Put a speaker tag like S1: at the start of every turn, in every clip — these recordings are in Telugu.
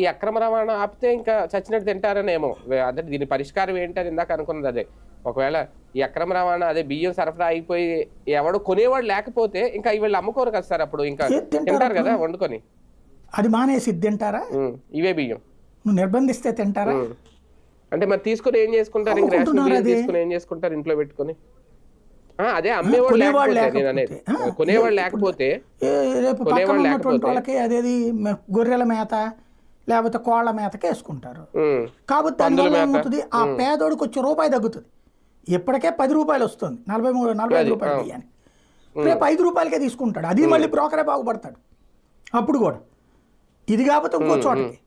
S1: ఈ అక్రమ రవాణా ఆపితే ఇంకా చచ్చినట్టు తింటారనేమో. అంటే దీని పరిష్కారం ఏంటని ఇందాక అనుకున్నది అదే. ఒకవేళ ఈ అక్రమ రవాణా అదే బియ్యం సరఫరా అయిపోయి ఎవడు కొనేవాడు లేకపోతే ఇంకా వీళ్ళు అమ్ముకోరు కదా సార్, అప్పుడు ఇంకా తింటారు కదా వండుకొని.
S2: అది మానేసి తింటారా?
S1: ఇవే బియ్యం
S2: నువ్వు నిర్బంధిస్తే తింటారా?
S1: అంటే మరి తీసుకుని ఏం చేసుకుంటారు? ఇంకా రేషన్ బియ్యం తీసుకుని ఏం చేసుకుంటారు ఇంట్లో పెట్టుకుని? అదే అమ్మేవాడు లేకపోతే, నేను అనేది కొనేవాడు లేకపోతే,
S2: రేపు పక్కన ఉన్నటువంటి వాళ్ళకి అదేది గొర్రెల మేత లేకపోతే కోళ్ల మేతకి వేసుకుంటారు. కాబట్టి దానివల్ల ఏమవుతుంది, ఆ పేదోడికి వచ్చే రూపాయి తగ్గుతుంది. ఇప్పటికే 10 రూపాయలు వస్తుంది 45 రూపాయలు బియ్యాన్ని, రేపు 5 రూపాయలకే తీసుకుంటాడు. అది మళ్ళీ బ్రోకరే బాగుపడతాడు అప్పుడు కూడా. ఇది కాకపోతే ఇంకో చోటకి.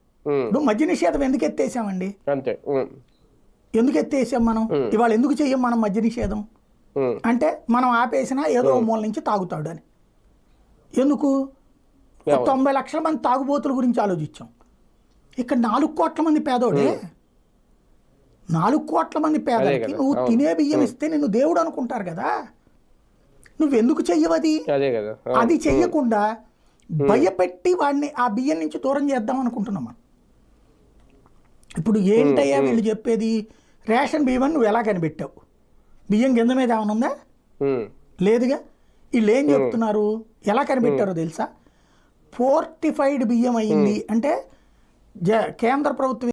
S2: ఇప్పుడు మద్య నిషేధం ఎందుకు ఎత్తేసామండి?
S1: అంతే.
S2: ఎందుకు ఎత్తేసాం మనం? ఇవాళ ఎందుకు చెయ్యం మనం మద్య నిషేధం అంటే, మనం ఆపేసినా ఏదో మూల నుంచి తాగుతాడు అని. ఎందుకు? 90 లక్షల మంది తాగుబోతుల గురించి ఆలోచించాం. ఇక్కడ 4 కోట్ల మంది పేదోడే. 4 కోట్ల మంది పేదలకి నువ్వు తినే బియ్యం ఇస్తే నిన్ను దేవుడు అనుకుంటారు కదా. నువ్వెందుకు చెయ్యవది? అది చెయ్యకుండా భయపెట్టి వాడిని ఆ బియ్యం నుంచి దూరం చేద్దాం అనుకుంటున్నాం మనం. ఇప్పుడు ఏంటయ్యా వీళ్ళు చెప్పేది? రేషన్ బియ్యం నువ్వు ఎలా కనిపెట్టావు? బియ్యం కింద మీద ఏమైనా ఉందా? లేదుగా. వీళ్ళు ఏం చెప్తున్నారు, ఎలా కనిపెట్టారో తెలుసా? ఫోర్టిఫైడ్ బియ్యం అయ్యింది అంటే కేంద్ర ప్రభుత్వం